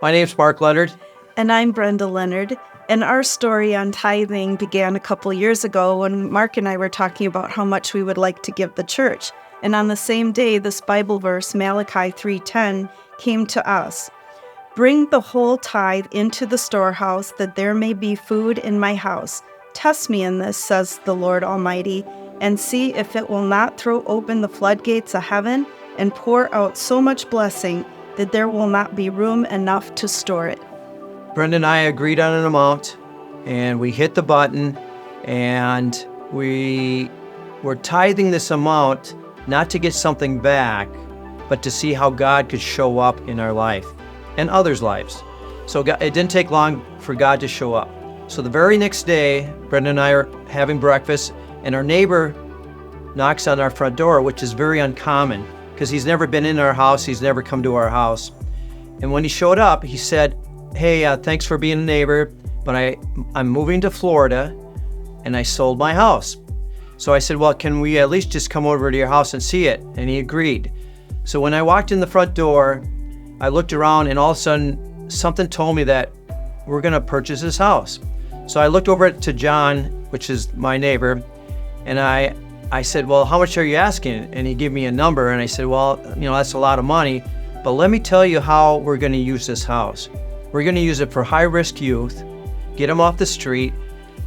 My name's Mark Leonard. And I'm Brenda Leonard. And our story on tithing began a couple years ago when Mark and I were talking about how much we would like to give the church. And on the same day, this Bible verse, Malachi 3:10, came to us. Bring the whole tithe into the storehouse, that there may be food in my house. Test me in this, says the Lord Almighty, and see if it will not throw open the floodgates of heaven and pour out so much blessing that there will not be room enough to store it. Brenda and I agreed on an amount, and we hit the button, and we were tithing this amount not to get something back, but to see how God could show up in our life and others' lives. So it didn't take long for God to show up. So the very next day, Brenda and I are having breakfast, and our neighbor knocks on our front door, which is very uncommon because he's never been in our house. He's never come to our house. And when he showed up, he said, "Hey, thanks for being a neighbor, but I'm moving to Florida and I sold my house." So I said, "Well, can we at least just come over to your house and see it?" And he agreed. So when I walked in the front door, I looked around, and all of a sudden something told me that we're going to purchase this house. So I looked over to John, which is my neighbor, and I said, "Well, how much are you asking?" And he gave me a number, and I said, "Well, that's a lot of money, but let me tell you how we're going to use this house. We're going to use it for high-risk youth, get them off the street,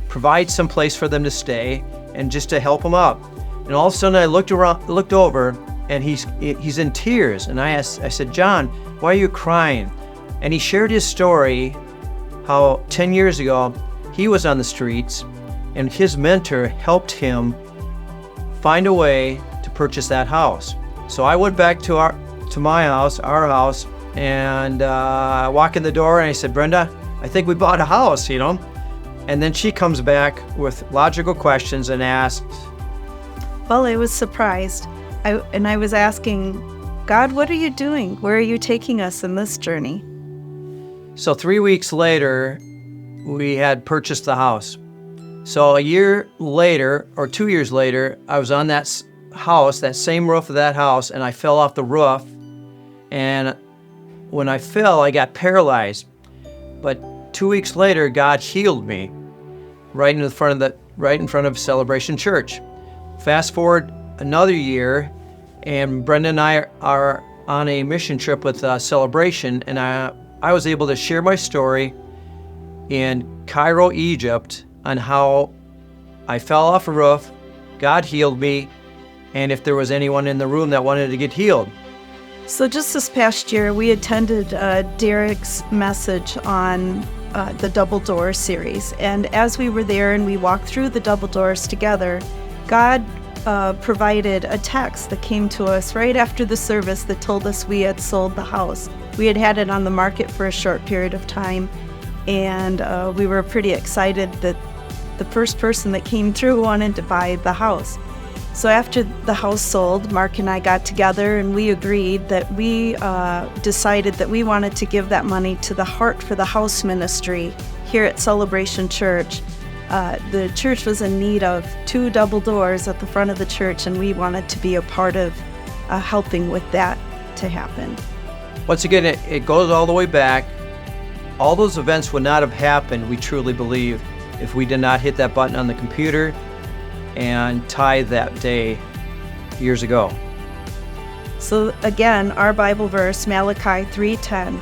provide some place for them to stay, and just to help them up." And all of a sudden I looked over, and he's in tears. And I said, "John, why are you crying?" And he shared his story, how 10 years ago he was on the streets, and his mentor helped him find a way to purchase that house. So I went back to our house, and I walk in the door, and I said, "Brenda, I think we bought a house, And then she comes back with logical questions and asks. Well, I was surprised. I was asking, "God, what are you doing? Where are you taking us in this journey?" So 3 weeks later, we had purchased the house. So a year later, or 2 years later, I was on that house, that same roof of that house, and I fell off the roof. And when I fell, I got paralyzed. But 2 weeks later, God healed me right in front of Celebration Church. Fast forward another year, and Brenda and I are on a mission trip with Celebration, and I was able to share my story in Cairo, Egypt, on how I fell off a roof, God healed me, and if there was anyone in the room that wanted to get healed. So just this past year, we attended Derek's message on the Double Doors series. And as we were there and we walked through the double doors together, God provided a text that came to us right after the service that told us we had sold the house. We had it on the market for a short period of time, and we were pretty excited that the first person that came through wanted to buy the house. So after the house sold, Mark and I got together and we agreed that we decided that we wanted to give that money to the Heart for the House ministry here at Celebration Church. The church was in need of 2 double doors at the front of the church, and we wanted to be a part of helping with that to happen. Once again, it goes all the way back. All those events would not have happened, we truly believe, if we did not hit that button on the computer and tithe that day years ago. So again, our Bible verse, Malachi 3:10,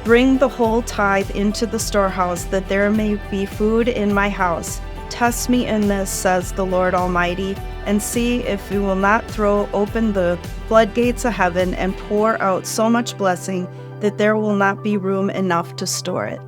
"Bring the whole tithe into the storehouse, that there may be food in my house. Test me in this, says the Lord Almighty, and see if we will not throw open the floodgates of heaven and pour out so much blessing that there will not be room enough to store it."